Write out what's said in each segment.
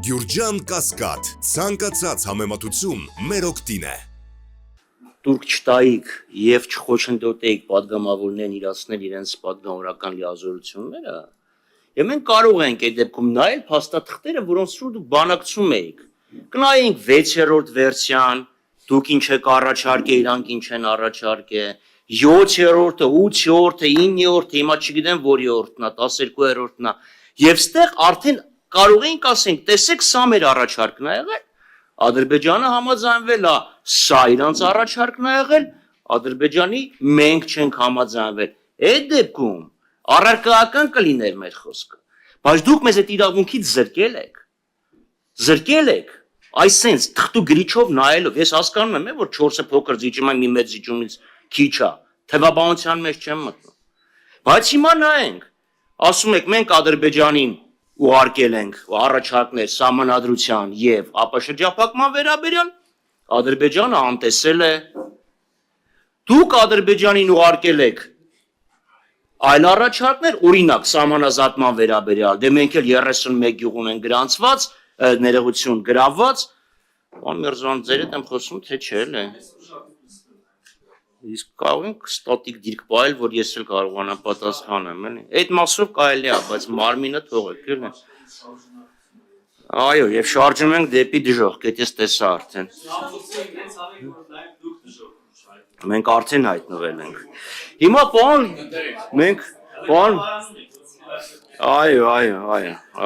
Գյուրջան Կասկադ, ցանկացած համեմատություն մեր օգտին է։ Դուք չտայիք եւ չխոչընդոտեիք падգամավորներն իրացնել իրենց падգամավորական լիազորությունները, եւ մենք կարող ենք այդ դեպքում նայել փաստաթղթերը, որոնց շուրջ դուք բանակցում էիք։ Կնայենք 6-րդ վերսիան, դուք ինչ եք առաջարկել, իրանք ինչ են առաջարկել, 7-րդը, 8-րդը, 9-րդը, հիմա չգիտեմ որի օրդն է, 12-րդն է, եւ ստեղ արդեն կարող ենք ասենք, տեսեք, սա մեր առաջարկն է եղել, Ադրբեջանը համաձայնվել է, սա իրանց առաջարկն է եղել, Ադրբեջանի մենք չենք համաձայնվել։ Այդ դեպքում առարկայական կլիներ մեր խոսքը, բայց դուք մեզ այդ իրավունքից զրկել եք, այսենց թղթու գրիչով նայելով, ես հասկանում եմ, որ 4-ը փոքր զիջում է, մի մեծ զիջումից քիչ է, թվաբանության մեջ չեմ մտնում։ Բայց հիմա նայենք, ասում եք մենք Ադրբեջանին ուղարկել ենք առաջարկներ սահմանադրության եւ ապաշրջափակման վերաբերյալ, Ադրբեջանը անտեսել է, դուք Ադրբեջանին ուղարկել եք այլ առաջարկներ, օրինակ սահմանազատման վերաբերյալ, դե մենք էլ 31 գյուղ ունեն գրանցված, ներողություն գրաված, պարոն Միրզոյան, ձեր հետ եմ խոսում, թե չէ՞ է։ Իսկ կարող ենք ստատիկ դիրք բայել, որ ես էլ կարողանամ պատասխանեմ, էլի։ Այդ մասով կարելի է, բայց մարմինը թողեք, էլի։ Այո, եւ շարժում ենք դեպի դժոխք, այդպես տեսա արդեն։ Մենք արդեն հայտնվել ենք։ Հիմա պարոն, մենք պարոն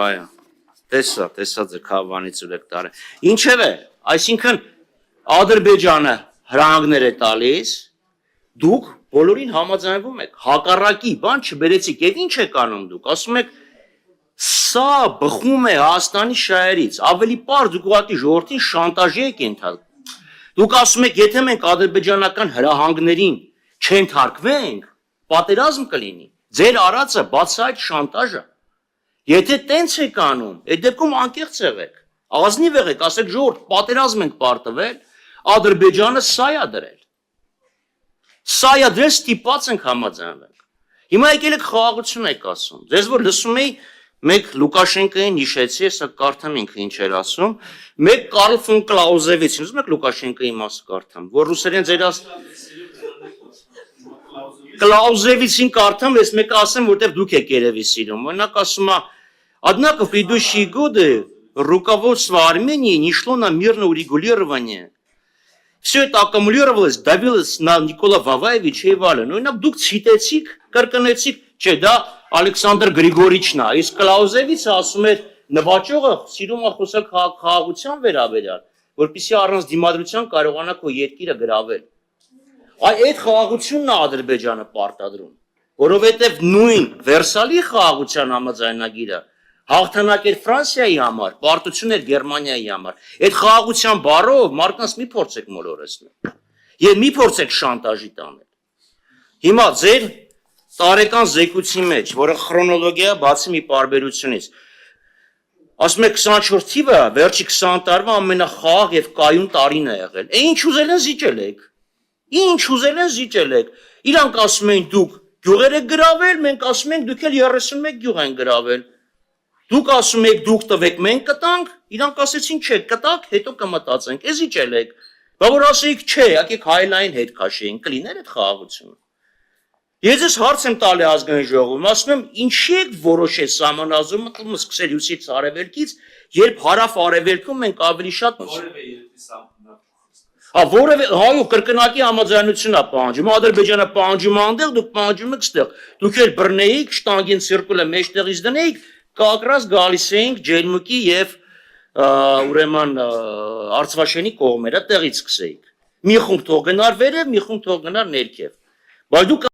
Այո։ Տեսա ձեր քավանից ուրեք տարը։ Ինչևէ, այսինքն Ադրբեջանը հրահանգներ է տալիս, դուք բոլորին համաձայնվում եք, հակառակի բան չբերեցիք, եւ ինչ եք անում դուք, ասում եք սա բխում է Հայաստանի շահերից, ավելի պարզ դուք ուղղակի ժողովրդին շանտաժի եք ենթարկում։ Դուք ասում եք, եթե մենք ադրբեջանական հրահանգներին չենթարկվենք, պատերազմ կլինի։ Ձեր արածը բացահայտ շանտաժ է։ Եթե տենց եք անում, այդ դեպքում անկեղծ եղեք, ազնիվ եղեք, ասեք ժողովուրդ, պատերազմ ենք պարտվել, Ադրբեջանը սա է դրել։ Սա է դրել, ստիպված ենք համաձայնվել։ Հիմա եկել եք խաղաղություն եք ասում։ Ձեզ որ լսում էի, մեկ Լուկաշենկոին հիշեցի, հեսա կարդամ ինքը ինչ էր ասում, մեկ Կարլ ֆոն Կլաուզևիցին, ուզում եք Լուկաշենկոյի մասը կարդամ, որ ռուսերեն ձեր Կլաուզևիցին կարդամ, ես մեկը ասեմ, որտեղ դուք եք երևի сирում։ Օրինակ ասում է, однако в предыдущие годы руководство Армении не шло на мирное урегулирование. Все это аккумулировалось, давилось на Никола Ваваевича и Валю. Ну, инак դուք ցիտեցիք, կրկնեցիք, չէ, դա Ալեքսանդր Գրիգորիչն է, իսկ Կլաուզևիցը ասում էր նվաճողը սիրում է խոսալ խաղաղության վերաբերյալ, որպեսզի առանց դիմադրության կարողանա քո երկիրը գրավել։ Այդ խաղաղությունն է Ադրբեջանը պարտադրում, որովհետև նույն Վերսալի խաղաղության համաձայնագիրը հաղթանակ էր Ֆրանսիայի համար, պարտություն էր Գերմանիայի համար։ Այդ խաղաղության բառով մարդկանց մի փորձեք մոլորեցնել եւ մի փորձեք շանտաժի տանել։ Հիմա ձեր տարեկան զեկույցի մեջ, որը քրոնոլոգիա բացի մի պարբերությունից, ասում եք 24 թիվը վերջի 20 տարվա ամենախաղաղ եւ կայուն տարին է եղել։ Ինչ ուզել են զիջել եք։ Ինչ ուզել են զիջել եք։ Իրանք ասում են դուք գյուղեր եք գրավել, մենք ասում ենք դուք էլ 31 գյուղ են գրավել։ Դուք ասում եք դուք տվեք, մենք կտանք, իրանք ասեցին չէ, կտակ, հետո կմտածենք, էս իջել եք։ Բա որ ասեիք չէ, եկեք հայլային հետ քաշեին, կլիներ այդ խաղաղությունը։ Ես ես հարց եմ տալի ազգային ժողովում, ասում եմ, ինչի եք որոշել սահմանազատումը տալու սկսել հյուսից արևելքից, երբ հարավ արևելքում մենք ավելի շատ որևէ հայու կրկնակի համաձայնություն է պահանջում, Ադրբեջանը պահանջում այնտեղ, դուք պահանջում եք ստեղ, դուք էլ բռնեիք, շտանգին ցիրկուլը մեջտեղից դնեիք, կակրած գալիս էինք Ջերմուկի եւ ուրեմն Արցվաշենի կողմերը տեղից սկսեիք։ Մի խումբ թող գնար վերև, մի խումբ թող գնար ներքև։ Բայց դուք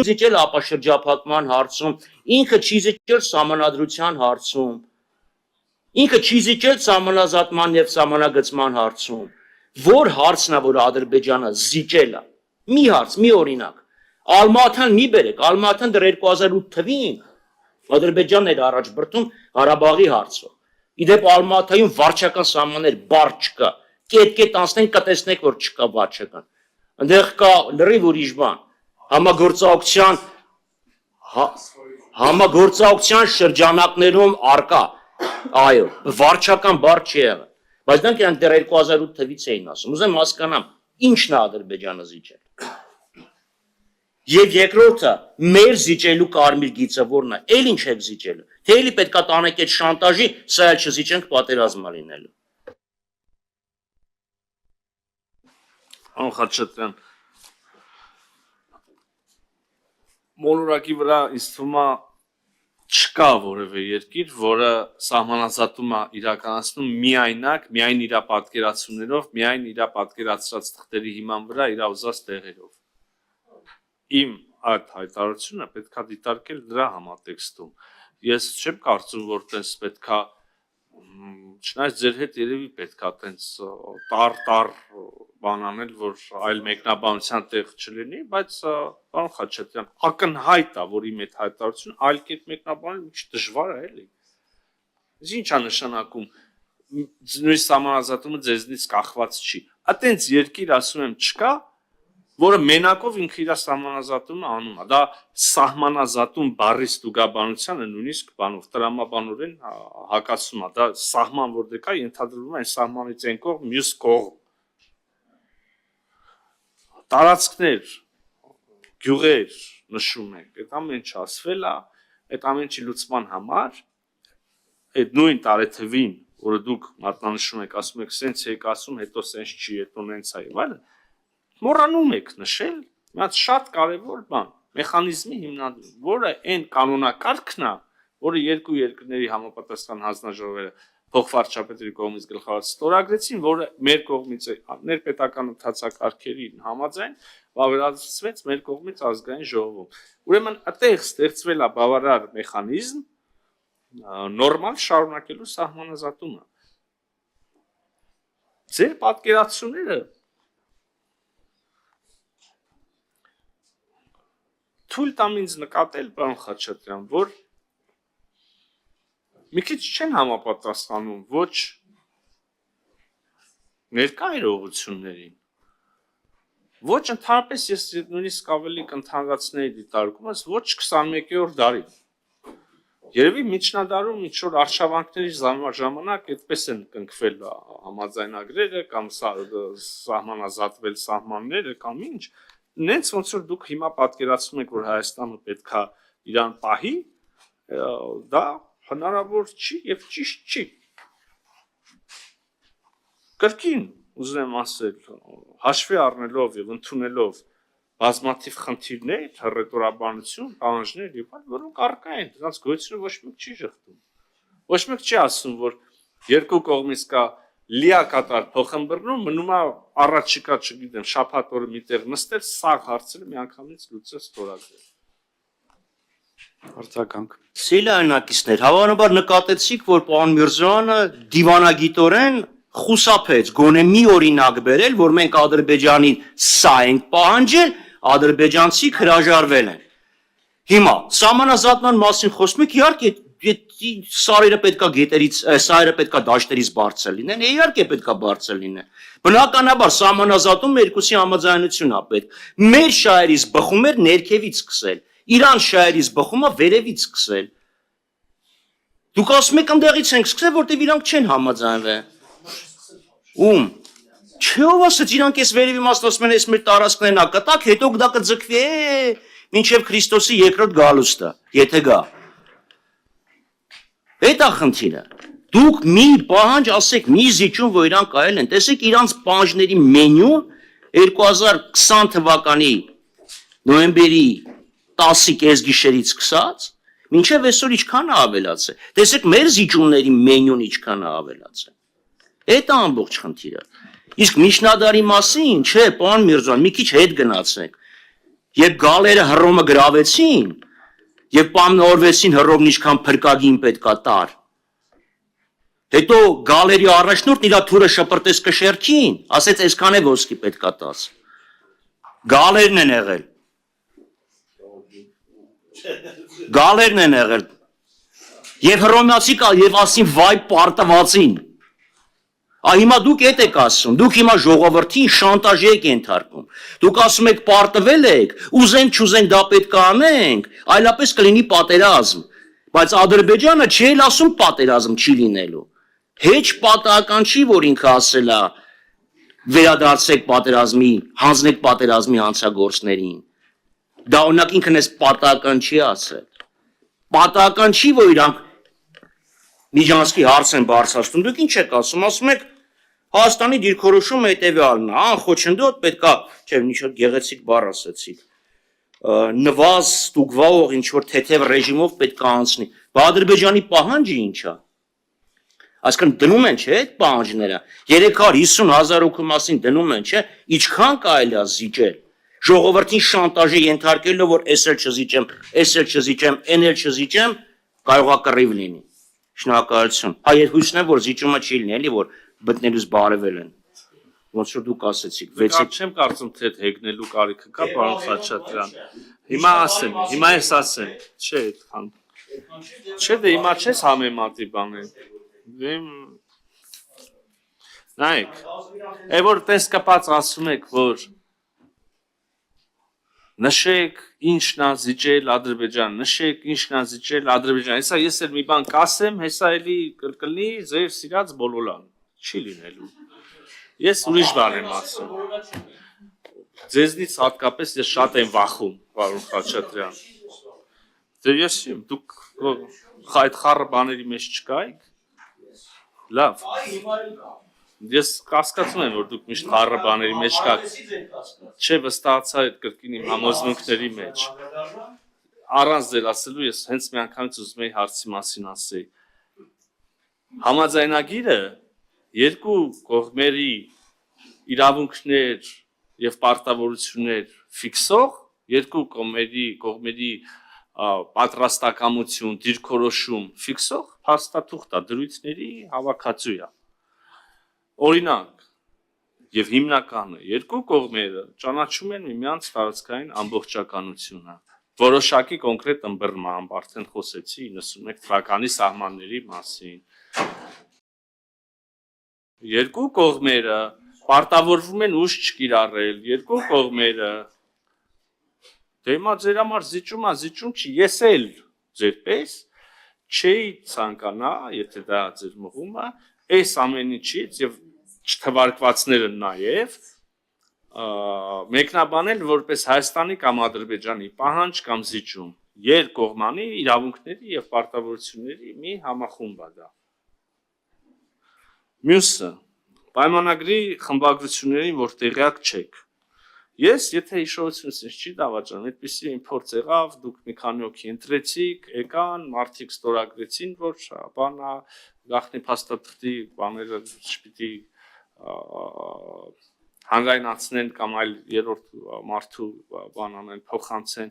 զիջել ապաշրջափակման հարցում, ինքը չի զիջել սահմանադրության հարցում, ինքը չի զիջել սահմանազատման եւ սահմանագծման հարցում։ Որ հարցն է, որ Ադրբեջանը զիջել է։ Մի հարց, մի օրինակ։ Ալմատան մի բերեք, Ալմատան դեռ 2008 թվին Ադրբեջանն էր առաջ բրտում Ղարաբաղի հարցով։ Իդեպ Ալմատայում վարչական սահմաններ բառ չկա։ Կետ անցնենք կտեսնեք, որ չկա վարչական։ Այնտեղ կա լրիվ ուրիշ բան։ Համագործակցության Համագործակցության շրջանակներում արկա, այո, վարչական բառ չի եղել, բայց դրանք իրանք դեռ 2008 թվից էին ասում, ուզեմ հասկանամ, ինչն է Ադրբեջանը զիջել։ Եվ երկրորդը, մեր զիջելու կարմիր գիծը որն է, էլ ինչ եք զիջելու, թե էլի պետքա տանեք այդ շանտաժի, սա էլ չզիջենք պատերազմա լինելու։ Պարոն Խաչատրյան, մոլորակի վրա ինձ թվում է չկա որևէ երկիր, որը սահմանազատում է իրականացնում միայն իր պատկերացումներով, միայն իր պատկերացրած թղթերի հիման վրա իր ուզած տեղերով։ Իմ այդ հայտարարությունը պետքա դիտարկել դրա համատեքստում։ Ես չեմ կարծում, որ տենց պետքա, չնայած ձեր հետ երևի պետքա տենց տար բան անել, որ այլ մեկնաբանության տեղ չլինի, բայց պարոն Խաչատրյան, ակնհայտ է, որ իմ այդ հայտարարությունը այլ կերպ մեկնաբանել մի քիչ դժվար է, էլի։ Ինչ է նշանակում, նույնիսկ սահմանազատումը ձեզնից կախված չի։ Այտենց երկիր ասում եմ չկա, որը մենակով ինքը իր սահմանազատումը անում է։ Դա սահմանազատում բառի ստուգաբանությանը նույնիսկ բանով տրամաբանորեն հակասում է։ Դա սահման որ դեկա ենթադրվում է այն սահմանից այն կողմ մյուս կողմ։ Տարածքներ, գյուղեր նշում եք, այդ ամեն ինչ ասվել է, այդ ամեն ինչի լուծման համար այդ նույն տարեթվին, որը դուք մատնանշում եք, ասում եք, սենց եք ասում, հետո սենց չի, հետո նենց է եւ այլն, մոռանում եք նշել մի հատ շատ կարևոր բան, մեխանիզմի հիմնադրում, որը այն կանոնակարգն է, որը երկու երկրների համապատասխան հանձնաժողովները փոխվարչապետերի կողմից գլխավորած ստորագրեցին, որը մեր կողմից ներպետական ընթացակարգերին համաձայն վավերացվեց մեր կողմից ազգային ժողովում։ Ուրեմն այդտեղ ստեղծվել է բավարար մեխանիզմ նորմալ շարունակելու սահմանազատումը։ Ձեր պատկերացումները թույլ տամ ինձ նկատել, պարոն Խաչատրյան, որ մի քիչ չեն համապատասխանում ոչ ներկա իրողություններին, ոչ ընդհանրապես ես նույնիսկ ավելի կընդհանրացնեի դիտարկումս, ոչ 21-րդ դարին։ Երևի միջնադարում ինչ-որ արշավանքների ժամանակ այդպես են կնքվել համաձայնագրերը կամ սահմանազատվել սահմանները կամ ինչ, նենց ոնց որ դուք հիմա պատկերացնում եք, որ Հայաստանը պետքա իրան պահի, դա հնարավոր չի եւ ճիշտ չի։ Կրկին ուզեմ ասել, հաշվի առնելով եւ ընդունելով բազմաթիվ խնդիրներ, հռետորաբանություն, պահանջներ եւ այլ, որոնք առկա են, դրանց գոյությունը ոչ մեկ չի շղթում։ Ոչ մեկ չի ասում, որ երկու կողմից կա լիակատար փոխըմբռնում, մնում է առաջիկա, չգիտեմ, շաբաթ օրը միտեղ նստել, սաղ հարցերը միանգամից լուծել ստորագրել։ Արտականք։ Սիլայնակիցներ, հավանաբար նկատեցիք, որ պարոն Միրզոյանը դիվանագիտորեն խուսափեց գոնե մի օրինակ բերել, որ մենք Ադրբեջանին սա ենք պահանջել, ադրբեջանցիք հրաժարվել են։ Հիմա սահմանազատման մասին խոսում եք, իհարկե սարերը պետքա գետերից, սարերը պետքա դաշտերից բարձր լինեն, իհարկե պետքա բարձր լինեն։ Բնականաբար սահմանազատում երկուսի համաձայնություն է պետք։ Մեր շահերից բխում էր ներքևից սկսել, Իրան շահերից բխումը վերևից սկսել։ Դուք ասում եք ընդեղից ենք սկսել, որտեղ իրանք չեն համաձայնվել։ Ում։ Չէ՞ ով ասաց իրանք էս վերևի մասն ասում են, էս մեր տարածքներն ա կտակ, հետո դա կձգվի, մինչև Քրիստոսի երկրորդ գալուստը, եթե գա։ Այդ է խնդիրը։ Դուք մի պահանջ ասեք, մի զիջում, որ իրանք այլ են։ Տեսեք իրանք պահանջների մենյուն 2020 թվականի նոյեմբերի 10-ի կեսգիշերից սկսած, մինչև այսօր ինչքան է ավելացել։ Տեսեք մեր զիջումների մենյուն ինչքան է ավելացել։ Այդ է ամբողջ խնդիրը։ Իսկ միջնադարի մասին, չէ, պարոն Միրզոյան, մի քիչ հետ գնացեք։ Երբ գալերը Հռոմը գրավեցին, եւ պայմանավորվեցին Հռոմն ինչքան փրկագին պետքա տար։ Հետո գալերի առաջնորդն իր թուրը շպրտեց կշերքին, ասեց այսքան է ոսկի պետքա տաս։ Գալերն են եղել։ Գալերն են եղել։ Եվ հռոմեացի կա եւ ասին վայ պարտվածին։ Հիմա դուք էդ եք ասում, դուք հիմա ժողովրդին շանտաժի եք ենթարկում։ Դուք ասում եք պարտվել եք, ուզենք չուզենք դա պետք է անենք, այլապես կլինի պատերազմ։ Բայց Ադրբեջանը չի էլ ասում պատերազմ չի լինելու։ Հեչ պատահական չի, որ ինքը ասել է վերադարձեք պատերազմի, հանձնեք պատերազմի հանցագործներին։ Դա օրինակ ինքն էս պատահական չի ասել։ Պատահական չի, որ իրանք Միջանցքի հարց են բարձրացնում, դուք ինչ եք ասում, ասում եք Հայաստանի դիրքորոշումը հետևյալն է, անխոչնդոտ պետքա, չէ, ինչ-որ գեղեցիկ բառ ասեցիք, նվազ, ստուգվող, ինչ-որ թեթև ռեժիմով պետքա անցնի, բա Ադրբեջանի պահանջը ինչ է, այսքան դնում են, չէ, այդ պահանջները, 350,000 հոգու մասին դնում են, չէ, իչքան կարելի է զիջել, ժողովրդին շանտաժի ենթարկելով, որ էս էլ չզիջեմ, էն էլ չզիջեմ, կարող է կռիվ լինի։ Շնորհակալություն։ Երկուսն է, որ զիջումը չի լինի, էլի որ բտնելուց բարևել են։ Ոնց որ դուք ասեցիք, 6-ից չեմ կարծում թե հեգնելու կարիքը կա, պարոն Խաչատրյան։ Հիմա ասեմ, հիմա ես ասեմ, չէ, այդքան։ Չէ, դե հիմա չես համեմատի բաներ։ Նայեք, այ որ տեսկապած ասում եք, որ նշեք ինչն է զիջել Ադրբեջան, նշեք ինչն է զիջել Ադրբեջան։ Հեսա ես էլ մի բան կասեմ, հեսա էլի կլկլի ձեր սիրած բոլոլան, չի լինելու։ Ես ուրիշ բան եմ ասում։ Ձեզնից հատկապես ես շատ եմ վախում, պարոն Խաչատրյան։ Դե ես դուք այդ խառը բաների մեջ չկայիք։ Լավ։ Ես կասկածում եմ, որ դուք միշտ խառը բաների մեջ կաք։ Չէ, վստահացա այդ կրկին իմ համոզմունքների մեջ։ Առանց ձեր ասելու ես հենց մի անգամից ուզում էի հարցի մասին ասեի։ Համաձայնագիրը երկու կողմերի իրավունքներ եւ պարտավորություններ ֆիքսող, երկու կողմերի պատրաստակամություն, դիրքորոշում ֆիքսող փաստաթուղթ է, դրույթների հավաքածու է։ Օրինակ, եւ հիմնականը երկու կողմերը ճանաչում են միմյանց տարածքային ամբողջականությունը։ Որոշակի կոնկրետ ըմբռնմամբ արդեն խոսեցի 91 թվականի սահմանների մասին։ Երկու կողմերը պարտավորվում են ուժ չկիրառել, երկու կողմերը դե հիմա ձեր համար զիջում չի, ես էլ ձերպես չէի ցանկանա, եթե դա ձեր մղումը, այս ամեն ինչից եւ չթվարկվածները նաև մեկնաբանել որպես Հայաստանի կամ Ադրբեջանի պահանջ կամ զիջում երկկողմանի իրավունքների եւ պարտավորությունների մի համախումբ է դա։ Մյուսը պայմանագրի խմբագրություններին որ տեղյակ չեք։ Ես եթե հիշողությունս չի դավաճան, այդպեսի իմ փորձ եղավ, դուք մի քանի հոգի ընտրեցիք, եկան, մարդիկ ստորագրեցին, որ բանա գախնի փաստաթղթի բաները չպիտի հանրայնացնեն կամ այլ երրորդ մարդու բան անեն, փոխանցեն,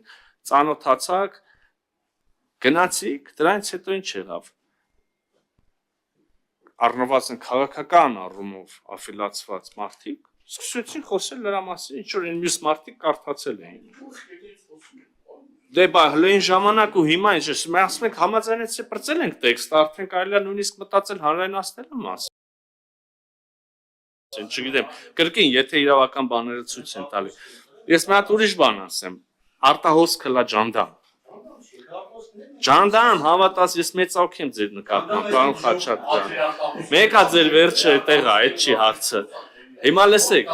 ծանոթացաք, գնացիք, դրանից հետո ինչ եղավ։ Առնվազն քաղաքական առումով աֆիլացված մարդիկ սկսեցին խոսել նրա մասին, ինչ որ այն մյուս մարդիկ կարդացել էին։ Դե բա հլային ժամանակ ու հիմա ինչ ես, մենք ասում ենք համաձայնեցի բրծել ենք տեքստը, արդեն կարելի է նույնիսկ մտածել հանրայնացնելու մասին։ Չգիտեմ, կրկին, եթե իրավական բաները ցույց են տալի։ Ես մի հատ ուրիշ բան ասեմ, արտահոսքը լա ջանդամ։ Ջանդամ, հավատաս, ես մեծ աղք եմ ձեր նկատմամբ, պարոն Խաչատրյան։ Մեկա ձեր վերջը տեղա, այդ չի հարցը։ Հիմա լսեք։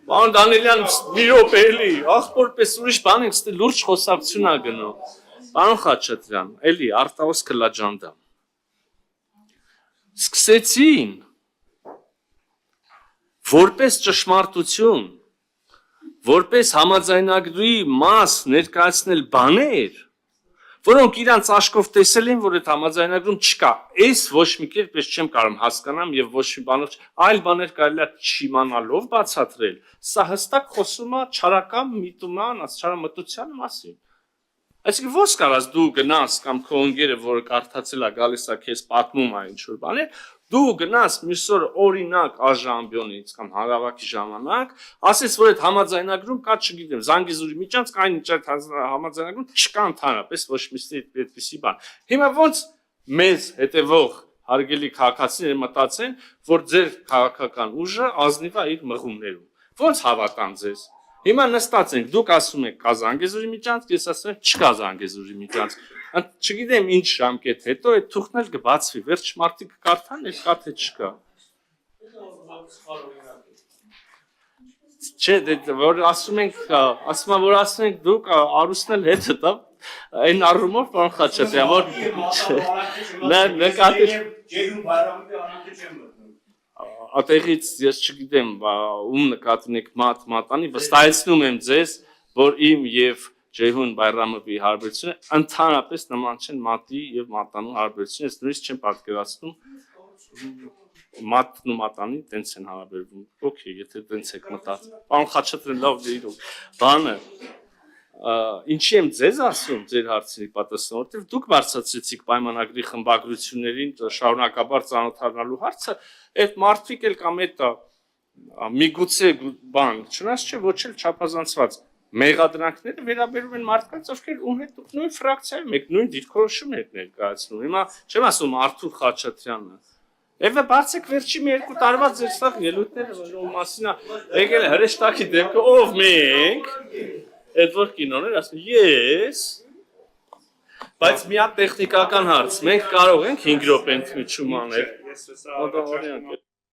Պարոն Դանիելյան, մի րոպե էլի, աղբորպես ուրիշ բան ենք, ստե լուրջ խոսակցություն ա գնում։ Պարոն Խաչատրյան, էլի արտահոսքը լա ջանդամ։ Սկսեցին որպես ճշմարտություն, որպես համաձայնագրի մաս ներկայացնել բաներ, որոնք իրանց աշկով տեսել են, որ այդ համաձայնագրում չկա։ Այս ոչ մի կերպ ես չեմ կարող հասկանամ եւ ոչ մի բանով այլ բաներ կարելի է չիմանալով բացատրել։ Սա հստակ խոսում է չարական միտուման, չարամտության մասին։ Այսինքն ո՞նց կարաս դու գնաս կամ քո ընկերը, որը կարդացել է գալիս է քեզ պատմում է ինչ որ բաներ, դու գնաս մյուսօր օրինակ աժամբյոնից կամ հարավակի ժամանակ, ասես որ այդ համաձայնագրում կա, չգիտեմ, Զանգեզուրի միջանցք այն ինչ այդ համաձայնագրում չկա ընդհանրապես ոչ մի այդպիսի բան։ Հիմա ոնց մեզ հետևող հարգելի քաղաքացիները մտածեն, որ ձեր քաղաքական ուժը ազնիվ է իր մղումներում։ Ոնց հավատան ձեզ։ Հիմա նստած ենք, դուք ասում եք կա Զանգեզուրի միջանցք, ես ասում եմ չկա Զանգեզուրի միջանցք։ Չգիտեմ ինչ ժամկետ հետո այդ թուղթն էլ կբացվի, վերջ մարդիկ կարդան, էլ կա թե չկա։ Չէ, որ ասում ենք դուք Արուսն էլ հետը տա, այն առումով պարոն Խաչատրյան, որ նկատի Ատեղից ես չգիտեմ, ում նկատունեք մատանի, վստահեցնում եմ ձեզ, որ իմ եւ Ջեյհուն Բայրամովի հարաբերությունը ընդհանրապես նման չեն մատի եւ մատանու հարաբերությունը, ես նույնիսկ չեմ պատկերացնում մատն ու մատանի տենց են հարաբերվում։ Okay, եթե տենց եք մտածում։ Պարոն Խաչատրյան, լավ դիրում։ Բանը ինչի եմ ձեզ ասում ձեր հարցերի պատասխան, որտեղ դուք բարձրացրեցիք պայմանագրի խմբագրություններին շարունակաբար ծանոթանալու հարցը, այդ մարդիկ էլ կամ այդ միգուցե բան, չնայած չէ ոչ էլ չափազանցված մեղադրանքները վերաբերում են մարդկանց, ովքեր ում հետ դուք նույն ֆրակցիայում եք, նույն դիրքորոշում եք ներկայացնում։ Հիմա չեմ ասում Արթուր Խաչատրյանը։ Եվ բացեք վերջի մի երկու տարվա ձեր սաղ ելույթները, որ մասին է եկել հրեշտակի դեպքը, ով մենք Այդ որ կինոներ ասում ես, բայց մի հատ տեխնիկական հարց, մենք կարող ենք 5 րոպե ընդմիջում անել։